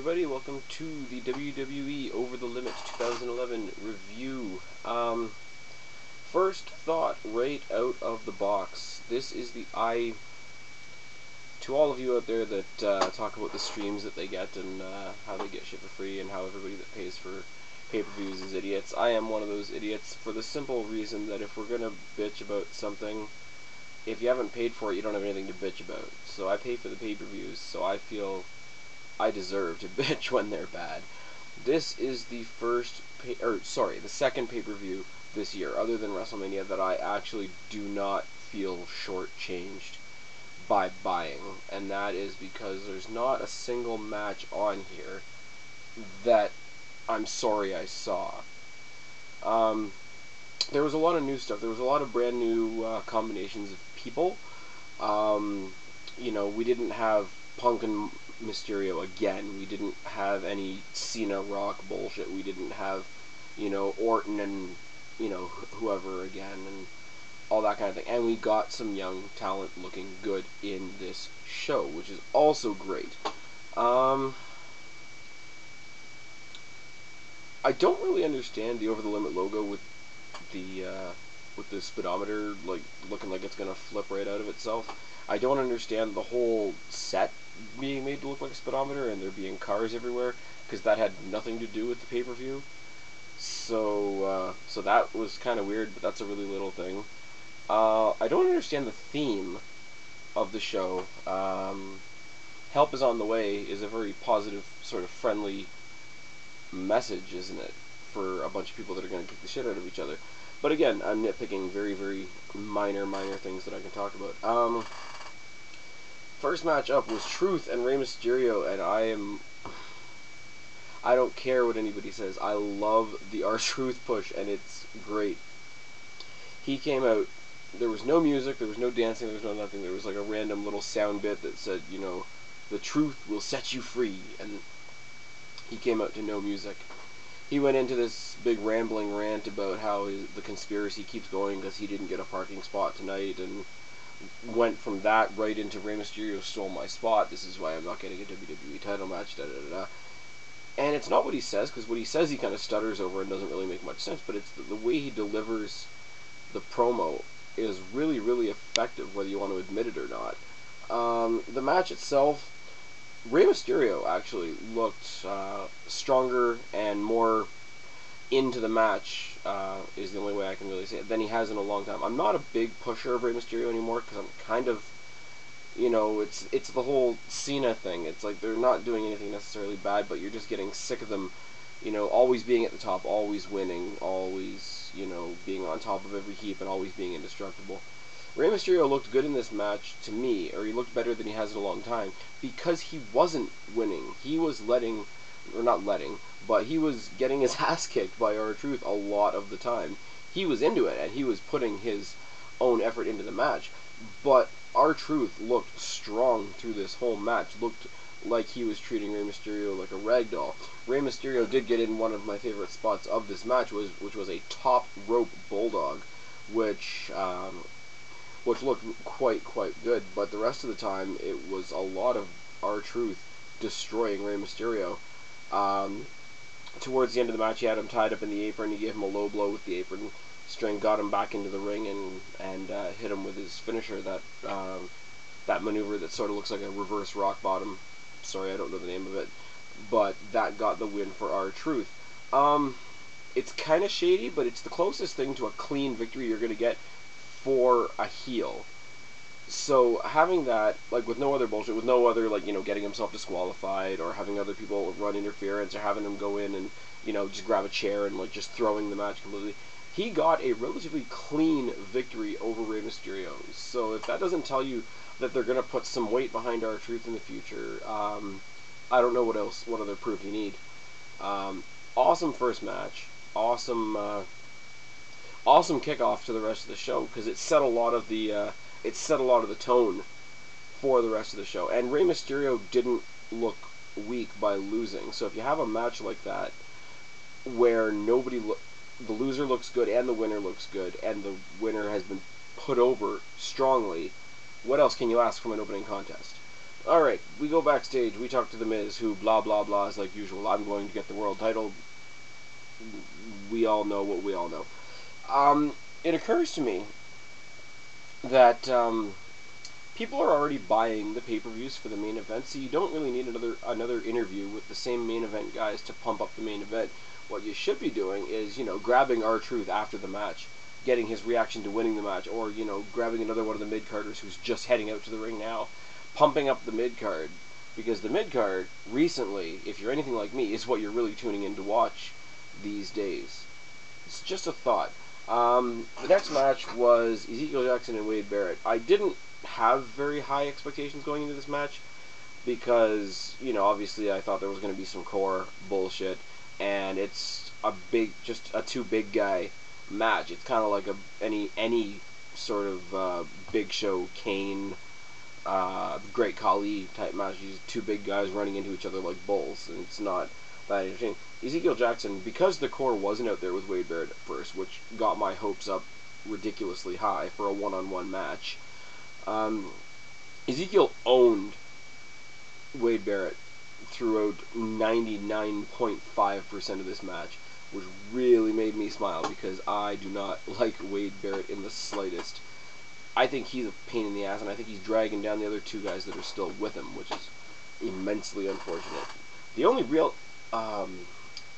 everybody, welcome to the WWE Over the Limit 2011 review. First thought right out of the box. This is to all of you out there that talk about the streams that they get and how they get shit for free and how everybody that pays for pay-per-views is idiots. I am one of those idiots for the simple reason that if we're going to bitch about something, if you haven't paid for it, you don't have anything to bitch about. So I pay for the pay-per-views, so I feel I deserve to bitch when they're bad. This is the the second pay-per-view this year, other than WrestleMania, that I actually do not feel shortchanged by buying, and that is because there's not a single match on here that I'm sorry I saw. There was a lot of new stuff. There was a lot of brand new combinations of people. We didn't have Punk and Mysterio again. We didn't have any Cena Rock bullshit. We didn't have, Orton and, whoever again and all that kind of thing. And we got some young talent looking good in this show, which is also great. I don't really understand the Over the Limit logo with the speedometer looking like it's gonna flip right out of itself. I don't understand the whole set being made to look like a speedometer and there being cars everywhere, because that had nothing to do with the pay-per-view. So that was kind of weird, but that's a really little thing. I don't understand the theme of the show. Help is on the way is a very positive, sort of friendly message, isn't it, for a bunch of people that are going to kick the shit out of each other. But again, I'm nitpicking very, very minor things that I can talk about. First match up was Truth and Rey Mysterio, and I don't care what anybody says. I love the R-Truth push, and it's great. He came out, there was no music, there was no dancing, there was no nothing. There was like a random little sound bit that said, the truth will set you free, and he came out to no music. He went into this big rambling rant about how the conspiracy keeps going because he didn't get a parking spot tonight, and went from that right into Rey Mysterio stole my spot. This is why I'm not getting a WWE title match. And it's not what he says, because what he says he kind of stutters over and doesn't really make much sense. But it's the way he delivers the promo is really, really effective, whether you want to admit it or not. The match itself, Rey Mysterio actually looked stronger and more into the match, is the only way I can really say it, than he has in a long time. I'm not a big pusher of Rey Mysterio anymore, because I'm kind of, it's the whole Cena thing. It's like they're not doing anything necessarily bad, but you're just getting sick of them, always being at the top, always winning, always, being on top of every heap, and always being indestructible. Rey Mysterio looked good in this match to me, or he looked better than he has in a long time, because he wasn't winning. He was he was getting his ass kicked by R-Truth a lot of the time. He was into it, and he was putting his own effort into the match, but R-Truth looked strong through this whole match, looked like he was treating Rey Mysterio like a ragdoll. Rey Mysterio did get in one of my favorite spots of this match, which was a top rope bulldog, which looked quite good, but the rest of the time it was a lot of R-Truth destroying Rey Mysterio. Towards the end of the match, he had him tied up in the apron. He gave him a low blow with the apron string, got him back into the ring, and hit him with his finisher, that maneuver that sort of looks like a reverse rock bottom. Sorry, I don't know the name of it, but that got the win for R-Truth. It's kind of shady, but it's the closest thing to a clean victory you're going to get for a heel. So having that, with no other bullshit, with no other, getting himself disqualified, or having other people run interference, or having him go in and, just grab a chair and, just throwing the match completely, he got a relatively clean victory over Rey Mysterio. So if that doesn't tell you that they're going to put some weight behind R-Truth in the future, I don't know what other proof you need. Awesome first match. Awesome kickoff to the rest of the show, because it set a lot of the tone for the rest of the show. And Rey Mysterio didn't look weak by losing. So if you have a match like that where the loser looks good and the winner looks good, and the winner has been put over strongly, what else can you ask from an opening contest? Alright, we go backstage, we talk to The Miz, who blah blah blah is like usual. I'm going to get the world title. We all know what we all know. It occurs to me that people are already buying the pay-per-views for the main event, so you don't really need another interview with the same main event guys to pump up the main event. What you should be doing is, grabbing R-Truth after the match, getting his reaction to winning the match, or, grabbing another one of the mid-carders who's just heading out to the ring now, pumping up the mid-card, because the mid-card, recently, if you're anything like me, is what you're really tuning in to watch these days. It's just a thought. The next match was Ezekiel Jackson and Wade Barrett. I didn't have very high expectations going into this match because, obviously I thought there was going to be some core bullshit, and it's just a two big guy match. It's kind of like any sort of Big Show, Kane, Great Khali type match. These two big guys running into each other like bulls, and it's not that entertaining. Ezekiel Jackson, because the core wasn't out there with Wade Barrett at first, which got my hopes up ridiculously high for a one-on-one match, Ezekiel owned Wade Barrett throughout 99.5% of this match, which really made me smile because I do not like Wade Barrett in the slightest. I think he's a pain in the ass, and I think he's dragging down the other two guys that are still with him, which is immensely unfortunate. The only real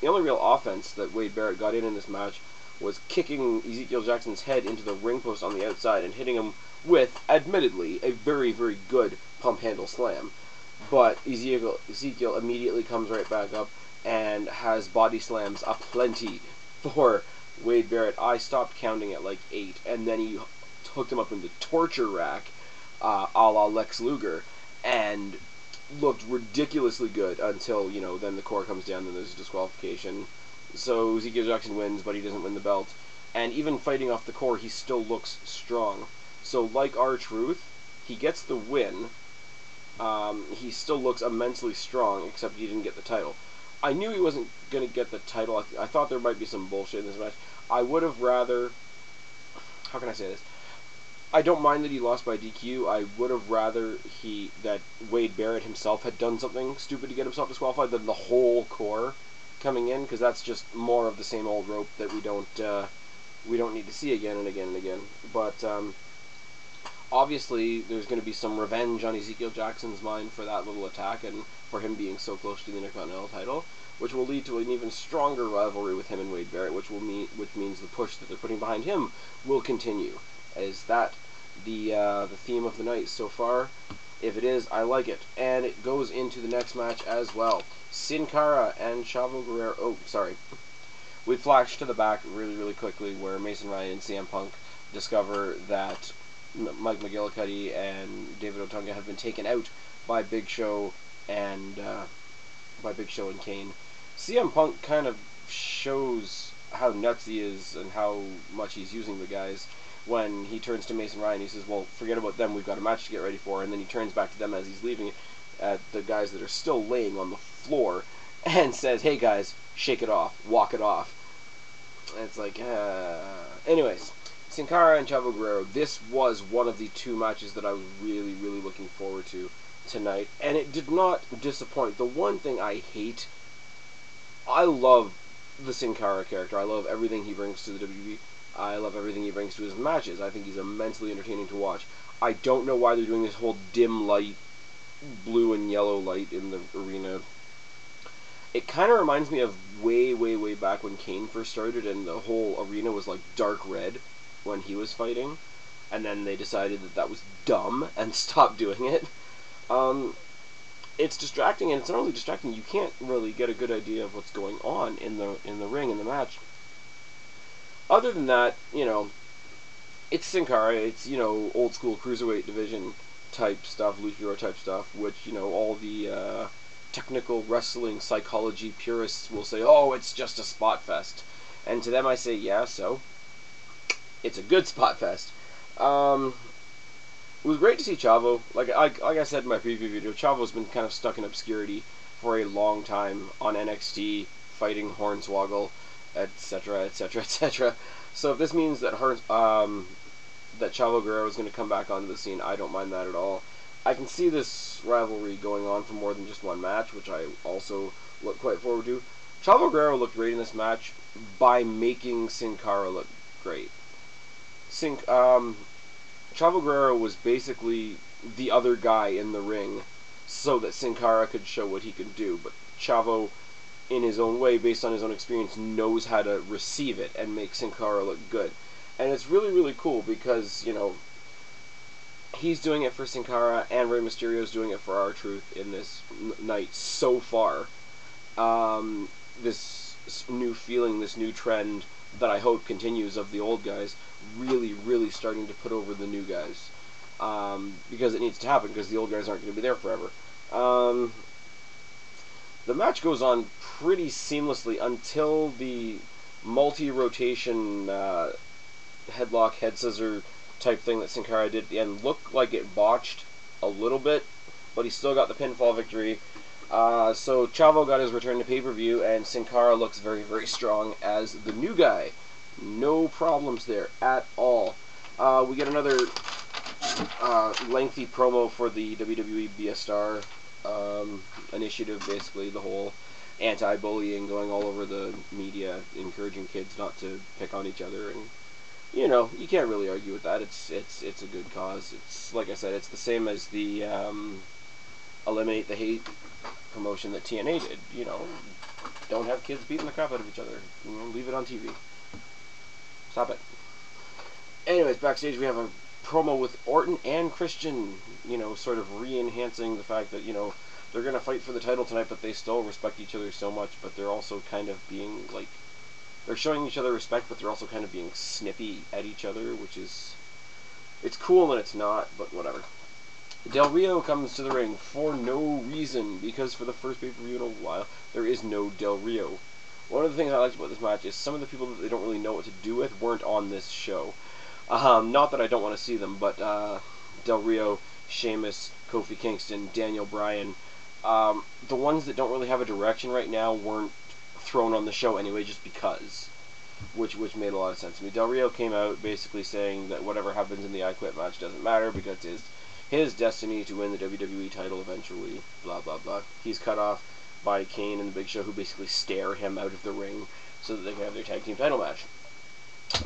offense that Wade Barrett got in this match was kicking Ezekiel Jackson's head into the ring post on the outside and hitting him with, admittedly, a very, very good pump handle slam. But Ezekiel immediately comes right back up and has body slams aplenty for Wade Barrett. I stopped counting at like 8, and then he hooked him up in the torture rack, a la Lex Luger, and looked ridiculously good until, then the core comes down and there's a disqualification. So Ezekiel Jackson wins, but he doesn't win the belt. And even fighting off the core, he still looks strong. So like R-Truth, he gets the win. He still looks immensely strong, except he didn't get the title. I knew he wasn't going to get the title. I thought there might be some bullshit in this match. I would have rather... How can I say this? I don't mind that he lost by DQ. I would have rather that Wade Barrett himself had done something stupid to get himself disqualified than the whole core coming in, because that's just more of the same old rope that we don't need to see again and again and again. But obviously there's going to be some revenge on Ezekiel Jackson's mind for that little attack and for him being so close to the Intercontinental title, which will lead to an even stronger rivalry with him and Wade Barrett, which means the push that they're putting behind him will continue. Is that the theme of the night so far? If it is, I like it. And it goes into the next match as well. Cara and Chavo Guerrero... Oh, sorry. We flash to the back really, really quickly where Mason Ryan and CM Punk discover that Mike McGillicuddy and David Otunga have been taken out by Big Show and Kane. CM Punk kind of shows how nuts he is and how much he's using the guys when he turns to Mason Ryan. He says, well, forget about them, we've got a match to get ready for, and then he turns back to them as he's leaving at the guys that are still laying on the floor and says, hey guys, shake it off, walk it off. And it's like, anyways, Sin Cara and Chavo Guerrero, this was one of the two matches that I was really, really looking forward to tonight, and it did not disappoint. The one thing I hate, I love the Sin Cara character. I love everything he brings to the WWE. I love everything he brings to his matches. I think he's immensely entertaining to watch. I don't know why they're doing this whole dim light, blue and yellow light in the arena. It kind of reminds me of way, way, way back when Kane first started and the whole arena was like dark red when he was fighting. And then they decided that that was dumb and stopped doing it. It's distracting, and it's not only distracting, you can't really get a good idea of what's going on in the ring, in the match. Other than that, it's Sin Cara, it's, old school cruiserweight division type stuff, Lucha Bureau type stuff, which, all the technical wrestling psychology purists will say, oh, it's just a spot fest. And to them I say, yeah, so it's a good spot fest. It was great to see Chavo. Like I said in my preview video, Chavo's been kind of stuck in obscurity for a long time on NXT, fighting Hornswoggle, etc., etc., etc. So if this means that Chavo Guerrero is going to come back onto the scene, I don't mind that at all. I can see this rivalry going on for more than just one match, which I also look quite forward to. Chavo Guerrero looked great in this match by making Sin Cara look great. Chavo Guerrero was basically the other guy in the ring so that Sin Cara could show what he could do, but Chavo, in his own way, based on his own experience, knows how to receive it and make Sin Cara look good. And it's really, really cool because, you know, he's doing it for Sin Cara and Rey Mysterio's doing it for R-Truth in this night so far. This new feeling, this new trend that I hope continues of the old guys really, really starting to put over the new guys. Because it needs to happen, because the old guys aren't going to be there forever. The match goes on pretty seamlessly until the multi-rotation headlock, head scissor type thing that Sin Cara did at the end looked like it botched a little bit, but he still got the pinfall victory. So Chavo got his return to pay-per-view, and Sin Cara looks very, very strong as the new guy. No problems there at all. We get another lengthy promo for the WWE Be a Star initiative, basically the whole anti-bullying going all over the media, encouraging kids not to pick on each other, and you know, you can't really argue with that. It's a good cause. It's, like I said, it's the same as the Eliminate the Hate promotion that TNA did. You know, don't have kids beating the crap out of each other. You know, leave it on TV. Stop it. Anyways, backstage we have a promo with Orton and Christian, you know, sort of re-enhancing the fact that, you know, they're going to fight for the title tonight, but they still respect each other so much, but they're also kind of being, like, they're showing each other respect, but they're also kind of being snippy at each other, which is, it's cool and it's not, but whatever. Del Rio comes to the ring for no reason, because for the first pay-per-view in a while, there is no Del Rio. One of the things I liked about this match is some of the people that they don't really know what to do with weren't on this show. Not that I don't want to see them, but Del Rio, Sheamus, Kofi Kingston, Daniel Bryan, the ones that don't really have a direction right now weren't thrown on the show anyway, just because, which made a lot of sense to me. Del Rio came out basically saying that whatever happens in the I Quit match doesn't matter because it's his destiny to win the WWE title eventually, blah blah blah. He's cut off by Kane and the Big Show, who basically stare him out of the ring so that they can have their tag team title match.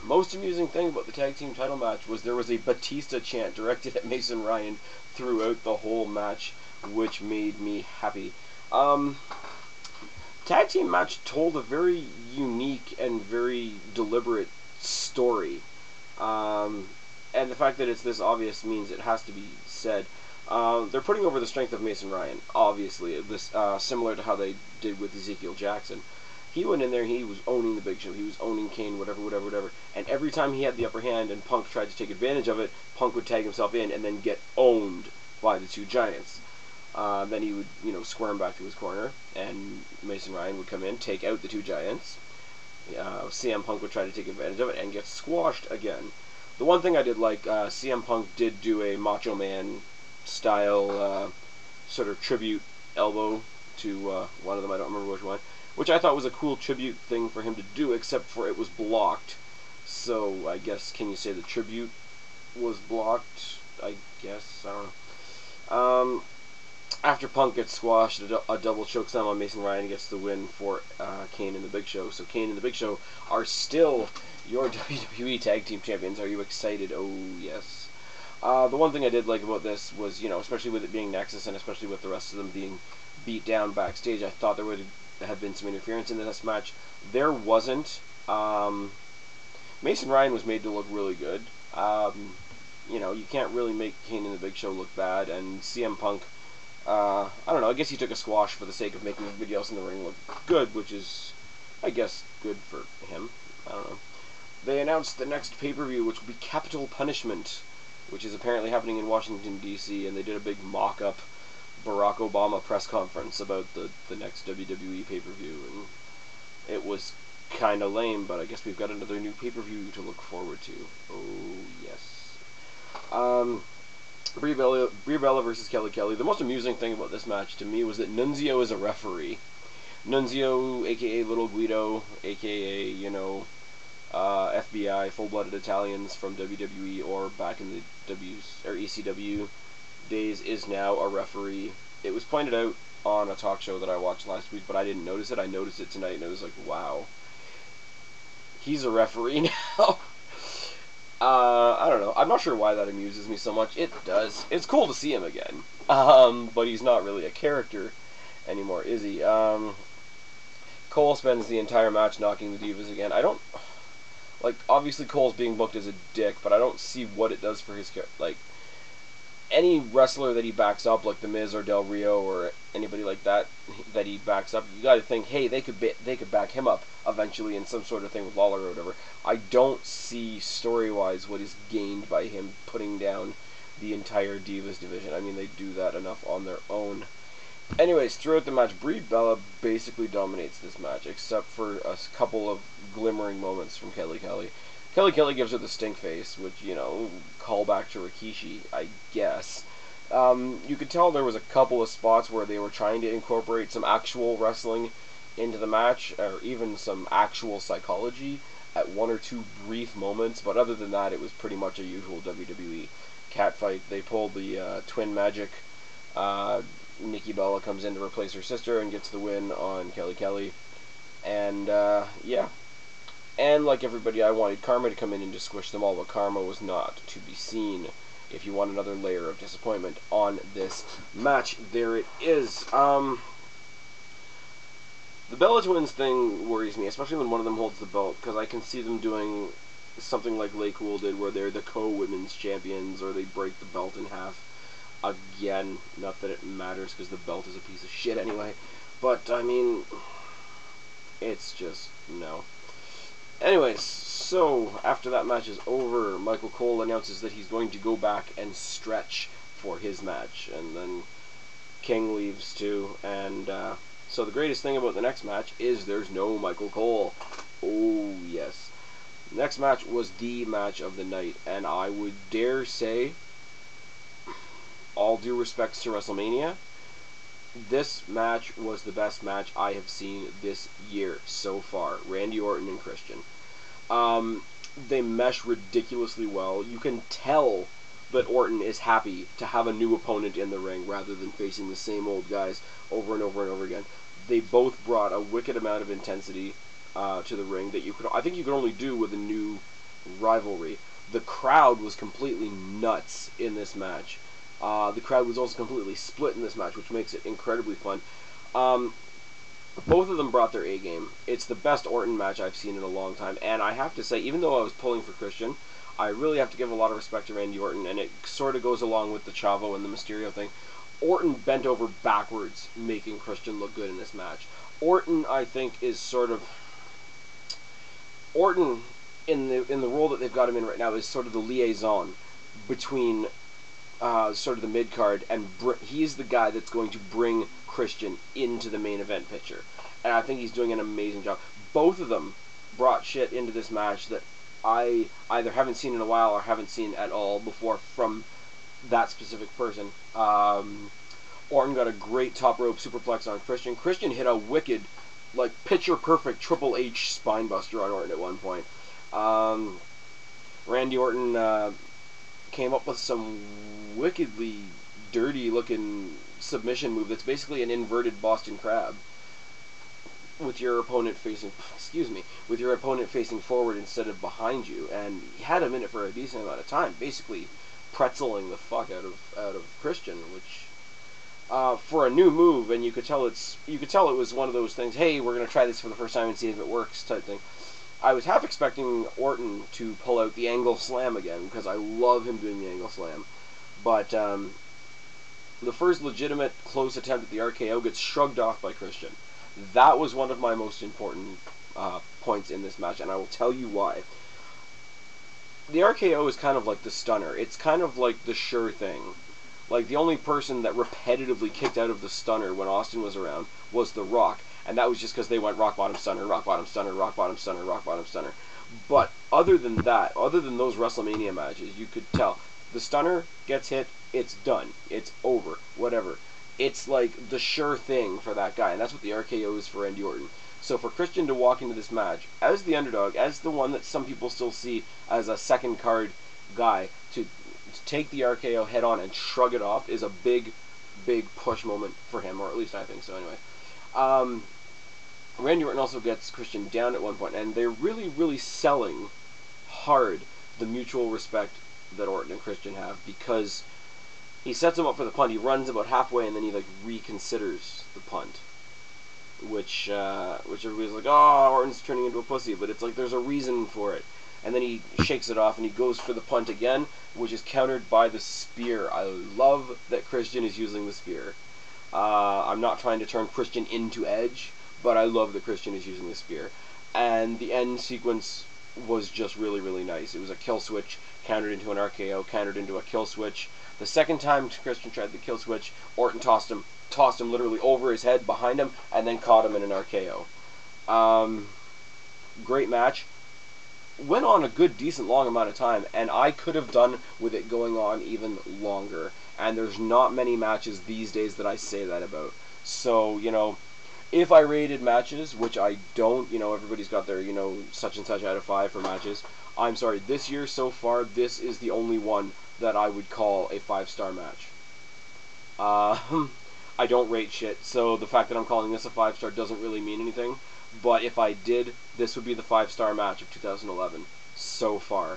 Most amusing thing about the tag team title match was there was a Batista chant directed at Mason Ryan throughout the whole match, which made me happy. Tag team match told a very unique and very deliberate story. And the fact that it's this obvious means it has to be said. They're putting over the strength of Mason Ryan, obviously, this similar to how they did with Ezekiel Jackson. He went in there, he was owning the Big Show, he was owning Kane, whatever. And every time he had the upper hand and Punk tried to take advantage of it, Punk would tag himself in and then get owned by the two giants. Then he would, you know, squirm back to his corner, and Mason Ryan would come in, take out the two giants. CM Punk would try to take advantage of it and get squashed again. The one thing I did like, CM Punk did do a Macho Man style sort of tribute elbow to one of them, I don't remember which one, which I thought was a cool tribute thing for him to do, except for it was blocked. So I guess, can you say the tribute was blocked? I guess, I don't know. After Punk gets squashed, a double chokeslam on Mason Ryan gets the win for Kane and the Big Show. So Kane and the Big Show are still your WWE Tag Team Champions. Are you excited? Oh, yes. The one thing I did like about this was, you know, especially with it being Nexus and especially with the rest of them being beat down backstage, I thought there would have been some interference in this match. There wasn't. Mason Ryan was made to look really good. You know, you can't really make Kane and the Big Show look bad, and CM Punk, I don't know, I guess he took a squash for the sake of making everybody else in the ring look good, which is, I guess, good for him. I don't know. They announced the next pay-per-view, which will be Capital Punishment, which is apparently happening in Washington, D.C., and they did a big mock-up Barack Obama press conference about the next WWE pay-per-view, and it was kind of lame, but I guess we've got another new pay-per-view to look forward to. Oh, yes. Brie Bella versus Kelly Kelly. The most amusing thing about this match to me was that Nunzio is a referee. Nunzio, a.k.a. Little Guido, a.k.a., you know, FBI, full-blooded Italians from WWE or back in the ECW days is now a referee. It was pointed out on a talk show that I watched last week, but I didn't notice it. I noticed it tonight, and it was like, wow, he's a referee now. I don't know. I'm not sure why that amuses me so much. It does. It's cool to see him again. But he's not really a character anymore, is he? Cole spends the entire match knocking the Divas again. I don't... Like, obviously Cole's being booked as a dick, but I don't see what it does for his character. Like, any wrestler that he backs up, like The Miz or Del Rio or anybody like that he backs up, you gotta think, hey, they could back him up eventually in some sort of thing with Lawler or whatever. I don't see story-wise what is gained by him putting down the entire Divas division. I mean, they do that enough on their own. Anyways, throughout the match, Brie Bella basically dominates this match, except for a couple of glimmering moments from Kelly Kelly. Kelly Kelly gives her the stink face, which, you know, call back to Rikishi, I guess. You could tell there was a couple of spots where they were trying to incorporate some actual wrestling into the match, or even some actual psychology at one or two brief moments, but other than that, it was pretty much a usual WWE catfight. They pulled the twin magic. Nikki Bella comes in to replace her sister and gets the win on Kelly Kelly. And, yeah. And like everybody, I wanted Karma to come in and just squish them all, but Karma was not to be seen. If you want another layer of disappointment on this match, there it is. The Bella Twins thing worries me, especially when one of them holds the belt, because I can see them doing something like Lay Cool did, where they're the co-women's champions, or they break the belt in half. Again, not that it matters, because the belt is a piece of shit anyway. But, I mean, it's just, no. Anyways, so after that match is over, Michael Cole announces that he's going to go back and stretch for his match, and then King leaves too, and so the greatest thing about the next match is there's no Michael Cole. Oh yes. The next match was the match of the night, and I would dare say, all due respects to WrestleMania, this match was the best match I have seen this year so far. Randy Orton and Christian. They mesh ridiculously well. You can tell that Orton is happy to have a new opponent in the ring rather than facing the same old guys over and over and over again. They both brought a wicked amount of intensity to the ring that I think you could only do with a new rivalry. The crowd was completely nuts in this match. The crowd was also completely split in this match, which makes it incredibly fun. Both of them brought their A-game. It's the best Orton match I've seen in a long time, and I have to say, even though I was pulling for Christian, I really have to give a lot of respect to Randy Orton, and it sort of goes along with the Chavo and the Mysterio thing. Orton bent over backwards, making Christian look good in this match. Orton, I think, is sort of... Orton, in the role that they've got him in right now, is sort of the liaison between sort of the mid-card, and he's the guy that's going to bring Christian into the main event picture. And I think he's doing an amazing job. Both of them brought shit into this match that I either haven't seen in a while or haven't seen at all before from that specific person. Orton got a great top rope superplex on Christian. Christian hit a wicked, like, picture-perfect Triple H spinebuster on Orton at one point. Randy Orton came up with some wickedly dirty-looking submission move that's basically an inverted Boston Crab with your opponent facing, with your opponent facing forward instead of behind you, and he had him in it for a decent amount of time, basically pretzeling the fuck out of Christian, which for a new move, and you could tell it was one of those things, hey, we're gonna try this for the first time and see if it works type thing. I was half expecting Orton to pull out the angle slam again, because I love him doing the angle slam, but the first legitimate close attempt at the RKO gets shrugged off by Christian. That was one of my most important points in this match, and I will tell you why. The RKO is kind of like the stunner. It's kind of like the sure thing. Like, the only person that repetitively kicked out of the stunner when Austin was around was The Rock, and that was just because they went rock bottom stunner, rock bottom stunner, rock bottom stunner, rock bottom stunner. But other than that, other than those WrestleMania matches, you could tell the stunner gets hit, it's done, it's over, whatever. It's like the sure thing for that guy, and that's what the RKO is for Randy Orton. So for Christian to walk into this match as the underdog, as the one that some people still see as a second card guy to to take the RKO head on and shrug it off is a big push moment for him, or at least I think so anyway. Randy Orton also gets Christian down at one point, and they're really selling hard the mutual respect that Orton and Christian have, because he sets him up for the punt, he runs about halfway, and then he like reconsiders the punt, which everybody's like, oh, Orton's turning into a pussy, but it's like there's a reason for it. And then he shakes it off and he goes for the punt again, which is countered by the spear. I love that Christian is using the spear. I'm not trying to turn Christian into Edge, but I love that Christian is using the spear. And the end sequence was just really nice. It was a kill switch, countered into an RKO, countered into a kill switch. The second time Christian tried the kill switch, Orton tossed him literally over his head, behind him, and then caught him in an RKO. Great match. Went on a good, decent, long amount of time, and I could have done with it going on even longer. And there's not many matches these days that I say that about. So, you know, if I rated matches, which I don't, you know, everybody's got their, you know, such and such out of 5 for matches. I'm sorry, this year so far, this is the only one that I would call a 5-star match. I don't rate shit, so the fact that I'm calling this a 5-star doesn't really mean anything. But if I did, this would be the 5-star match of 2011 so far.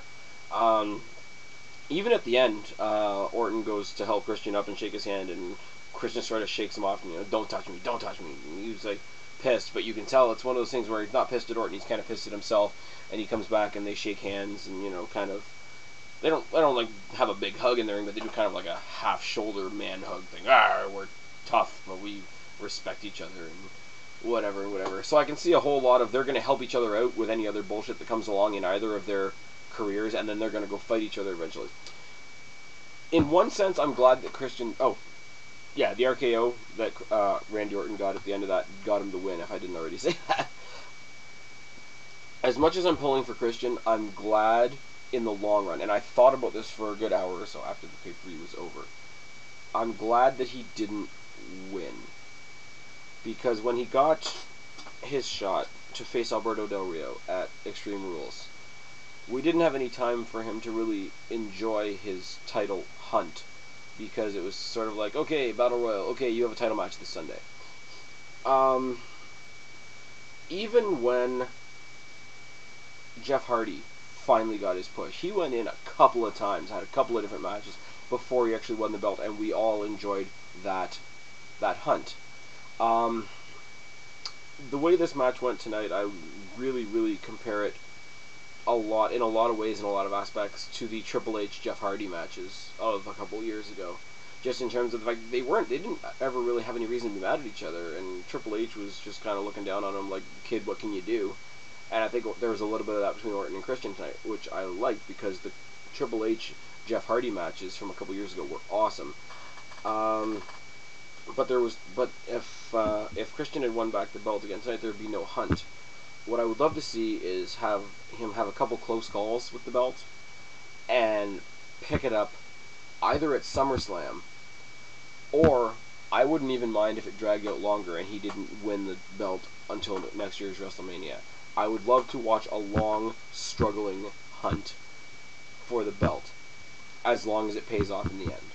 Even at the end, Orton goes to help Christian up and shake his hand, and Christian sort of shakes him off, and, you know, don't touch me. And he's like pissed, but you can tell it's one of those things where he's not pissed at Orton, he's kind of pissed at himself, and he comes back and they shake hands, and, you know, kind of, they don't like have a big hug in their ring, but they do kind of like a half-shoulder man hug thing. We're tough, but we respect each other, and whatever. So I can see a whole lot of they're going to help each other out with any other bullshit that comes along in either of their careers, and then they're going to go fight each other eventually. In one sense, I'm glad that Christian... Oh, yeah, the RKO that Randy Orton got at the end of that got him the win, if I didn't already say that. As much as I'm pulling for Christian, I'm glad in the long run, and I thought about this for a good hour or so after the pay-per-view was over. I'm glad that he didn't win. Because when he got his shot to face Alberto Del Rio at Extreme Rules, we didn't have any time for him to really enjoy his title hunt. Because it was sort of like, okay, Battle Royal, okay, you have a title match this Sunday. Even when Jeff Hardy finally got his push, he went in a couple of times, had a couple of different matches before he actually won the belt, and we all enjoyed that hunt. The way this match went tonight, I really compare it in a lot of ways, in a lot of aspects, to the Triple H Jeff Hardy matches of a couple years ago. Just in terms of the fact they didn't ever really have any reason to be mad at each other, and Triple H was just kind of looking down on him like, kid, what can you do? And I think there was a little bit of that between Orton and Christian tonight, which I liked, because the Triple H Jeff Hardy matches from a couple years ago were awesome. But if Christian had won back the belt again tonight, there would be no hunt. What I would love to see is have him have a couple close calls with the belt and pick it up either at SummerSlam, or I wouldn't even mind if it dragged out longer and he didn't win the belt until next year's WrestleMania. I would love to watch a long, struggling hunt for the belt, as long as it pays off in the end.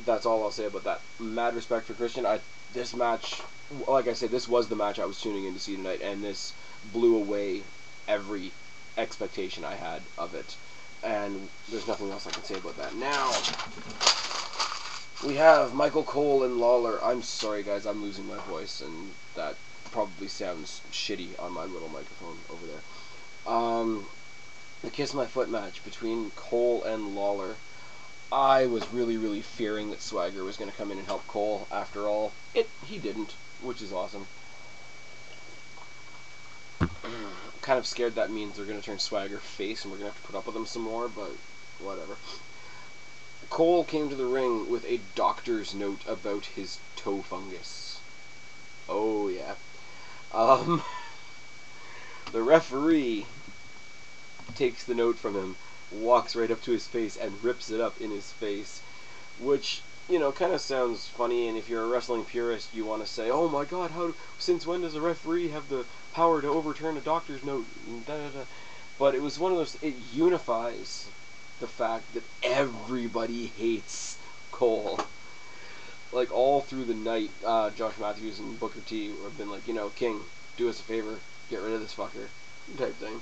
That's all I'll say about that. Mad respect for Christian. This match, like I said, this was the match I was tuning in to see tonight, and this blew away every expectation I had of it. And there's nothing else I can say about that. Now, we have Michael Cole and Lawler. I'm sorry, guys, I'm losing my voice, and that probably sounds shitty on my little microphone over there. The Kiss My Foot match between Cole and Lawler. I was really fearing that Swagger was going to come in and help Cole. After all, he didn't, which is awesome. Kind of scared that means they're going to turn Swagger face and we're going to have to put up with him some more, but whatever. Cole came to the ring with a doctor's note about his toe fungus. Oh, yeah. The referee takes the note from him, walks right up to his face, and rips it up in his face, which, you know, kind of sounds funny, and if you're a wrestling purist, you want to say, oh my god, since when does a referee have the power to overturn a doctor's note? But it was one of those, it unifies the fact that everybody hates Cole. Like, all through the night, Josh Matthews and Booker T have been like, you know, King, do us a favor, get rid of this fucker, type thing.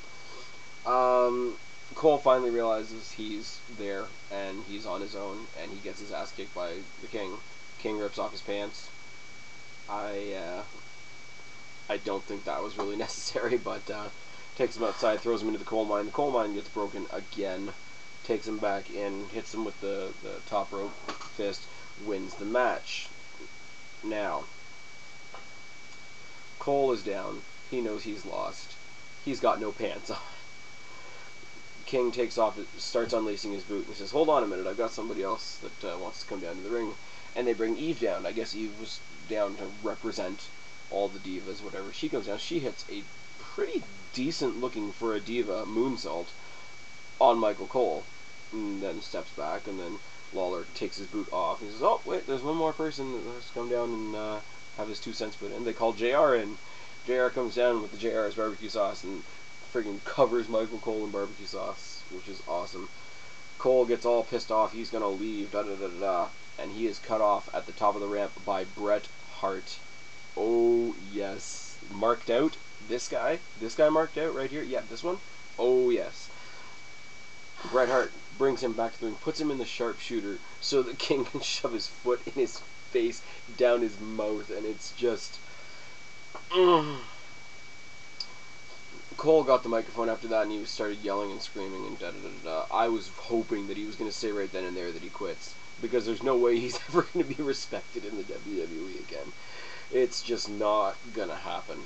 Cole finally realizes he's there, and he's on his own, and he gets his ass kicked by the King. King rips off his pants. I don't think that was really necessary, but takes him outside, throws him into the coal mine. The coal mine gets broken again, takes him back in, hits him with the top rope fist, wins the match. Now, Cole is down. He knows he's lost. He's got no pants on. King takes off, starts unlacing his boot, and he says, hold on a minute, I've got somebody else that wants to come down to the ring. And they bring Eve down. I guess Eve was down to represent all the divas, whatever. She comes down, she hits a pretty decent looking for a diva moonsault on Michael Cole, and then steps back, and then Lawler takes his boot off. He says, oh, wait, there's one more person that has to come down and have his 2 cents put in. They call JR, and JR comes down with the JR's barbecue sauce and friggin' covers Michael Cole in barbecue sauce, which is awesome. Cole gets all pissed off, he's gonna leave, da-da-da-da-da, and he is cut off at the top of the ramp by Bret Hart. Oh, yes. Marked out. This guy marked out right here. Yeah, this one. Oh, yes. Bret Hart brings him back to the ring, puts him in the sharpshooter so the King can shove his foot in his face, down his mouth, and it's just... Cole got the microphone after that, and he started yelling and screaming and da-da-da-da. I was hoping that he was going to say right then and there that he quits, because there's no way he's ever going to be respected in the WWE again. It's just not going to happen.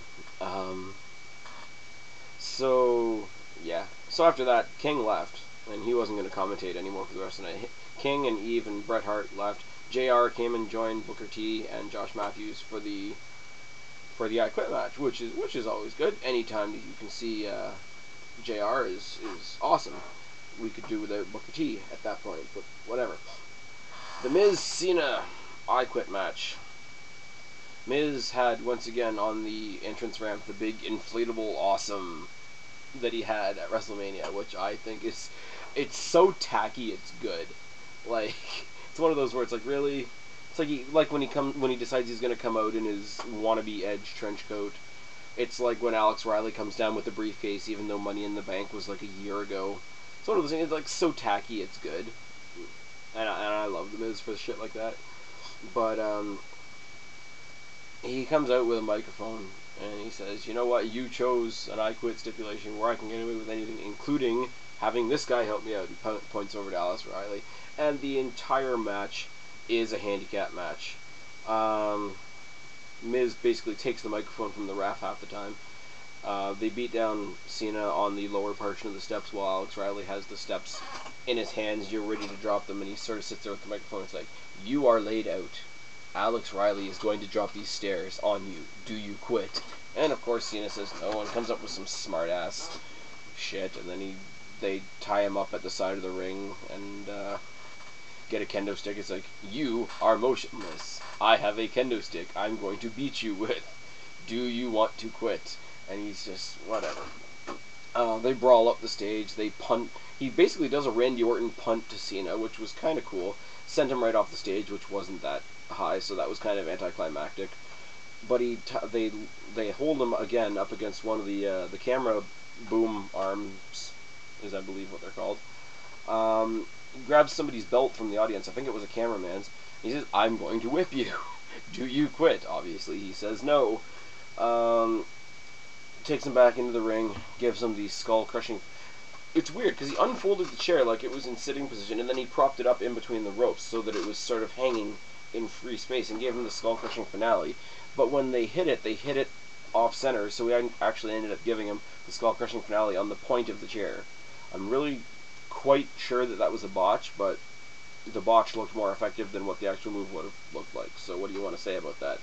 So, yeah. So after that, King left, and he wasn't going to commentate anymore for the rest of the night. King and Eve and Bret Hart left. JR came and joined Booker T and Josh Matthews for the I Quit match, which is always good. Anytime that you can see JR is awesome. We could do without Booker T at that point, but whatever. The Miz Cena I Quit match. Miz had once again on the entrance ramp the big inflatable awesome that he had at WrestleMania, which I think it's so tacky it's good. Like, it's one of those where it's like, really. It's like when he decides he's gonna come out in his wannabe Edge trench coat. It's like when Alex Riley comes down with the briefcase, even though Money in the Bank was like a year ago. It's one of those things. It's like so tacky, it's good, and I love the Miz for shit like that. But he comes out with a microphone and he says, "You know what? You chose an I Quit stipulation where I can get away with anything, including having this guy help me out." He points over to Alex Riley, and the entire match is a handicap match. Miz basically takes the microphone from the ref half the time. They beat down Cena on the lower portion of the steps while Alex Riley has the steps in his hands. You're ready to drop them, and he sort of sits there with the microphone. It's like, you are laid out. Alex Riley is going to drop these stairs on you. Do you quit? And of course Cena says no, and comes up with some smart ass shit, and then they tie him up at the side of the ring and get a kendo stick. It's like, you are motionless. I have a kendo stick I'm going to beat you with. Do you want to quit? And he's just, whatever. They brawl up the stage. They punt. He basically does a Randy Orton punt to Cena, which was kind of cool. Sent him right off the stage, which wasn't that high, so that was kind of anticlimactic. But they hold him again up against one of the camera boom arms, is I believe what they're called. Grabs somebody's belt from the audience. I think it was a cameraman's. He says, "I'm going to whip you. Do you quit?" Obviously, he says no. Takes him back into the ring, gives him the skull-crushing... It's weird, because he unfolded the chair like it was in sitting position, and then he propped it up in between the ropes so that it was sort of hanging in free space, and gave him the skull-crushing finale. But when they hit it off-center, so we actually ended up giving him the skull-crushing finale on the point of the chair. I'm really quite sure that was a botch, but the botch looked more effective than what the actual move would have looked like. So what do you want to say about that?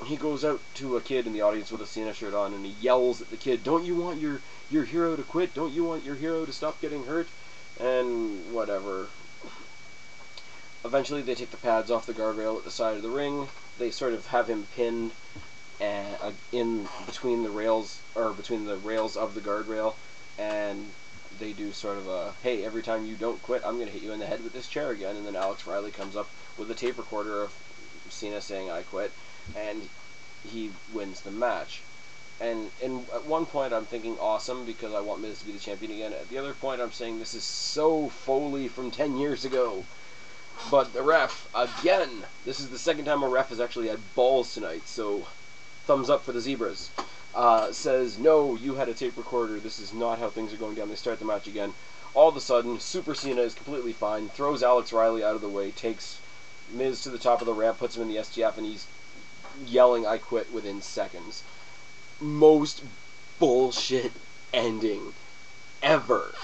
He goes out to a kid in the audience with a Cena shirt on, and he yells at the kid, "Don't you want your hero to quit? Don't you want your hero to stop getting hurt?" And whatever. Eventually they take the pads off the guardrail at the side of the ring. They sort of have him pinned in between the rails, or between the rails of the guardrail, and they do sort of a, hey, every time you don't quit, I'm going to hit you in the head with this chair again. And then Alex Riley comes up with a tape recorder of Cena saying, I quit, and he wins the match. And at one point I'm thinking awesome because I want Miz to be the champion again. At the other point I'm saying this is so Foley from 10 years ago. But the ref, again, this is the second time a ref has actually had balls tonight, so thumbs up for the Zebras. Says, no, you had a tape recorder, this is not how things are going down. They start the match again. All of a sudden, Super Cena is completely fine, throws Alex Riley out of the way, takes Miz to the top of the ramp, puts him in the STF, and he's yelling, I quit, within seconds. Most bullshit ending ever.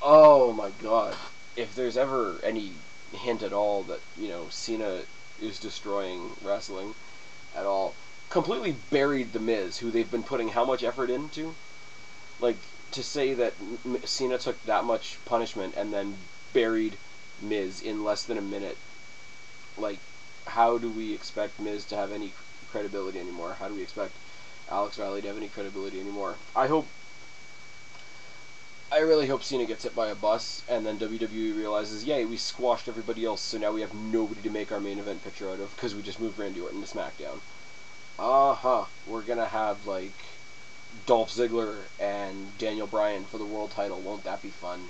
Oh my god. If there's ever any hint at all that, you know, Cena is destroying wrestling at all, completely buried The Miz, who they've been putting how much effort into? Like, to say that Cena took that much punishment and then buried Miz in less than a minute. Like, how do we expect Miz to have any credibility anymore? How do we expect Alex Riley to have any credibility anymore? I really hope Cena gets hit by a bus and then WWE realizes, yay, we squashed everybody else, so now we have nobody to make our main event picture out of because we just moved Randy Orton to SmackDown. We're gonna have, like, Dolph Ziggler and Daniel Bryan for the world title. Won't that be fun?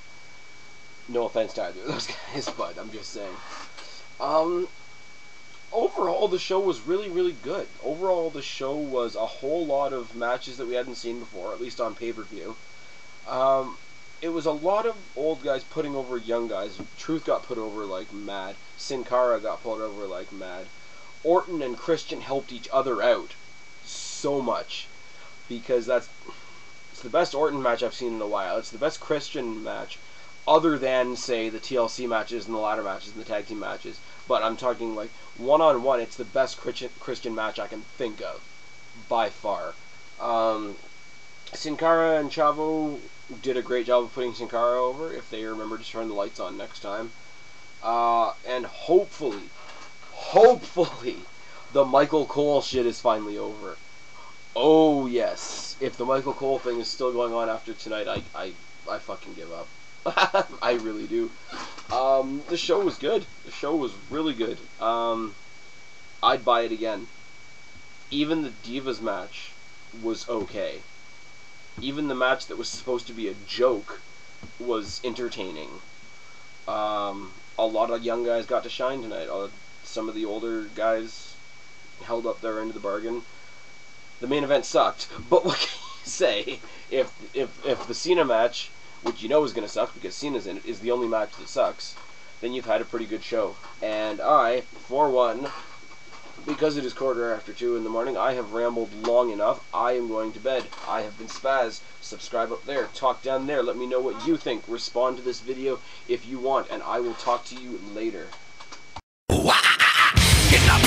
No offense to either of those guys, but I'm just saying. Overall, the show was really, really good. Overall, the show was a whole lot of matches that we hadn't seen before, at least on pay-per-view. It was a lot of old guys putting over young guys. Truth got put over like mad. Sin Cara got put over like mad. Orton and Christian helped each other out so much, because it's the best Orton match I've seen in a while. It's the best Christian match, other than, say, the TLC matches and the ladder matches and the tag team matches. But I'm talking, like, one-on-one, it's the best Christian match I can think of, by far. Sin Cara and Chavo did a great job of putting Sin Cara over, if they remember to turn the lights on next time. And hopefully, the Michael Cole shit is finally over. Oh, yes. If the Michael Cole thing is still going on after tonight, I fucking give up. I really do. The show was good. The show was really good. I'd buy it again. Even the Divas match was okay. Even the match that was supposed to be a joke was entertaining. A lot of young guys got to shine tonight. Some of the older guys held up their end of the bargain. The main event sucked, but what can you say? If the Cena match, which you know is going to suck because Cena's in it, is the only match that sucks, then you've had a pretty good show. And I, for one, because it is 2:15 in the morning, I have rambled long enough. I am going to bed. I have been Spaz. Subscribe up there. Talk down there. Let me know what you think. Respond to this video if you want, and I will talk to you later. Get up,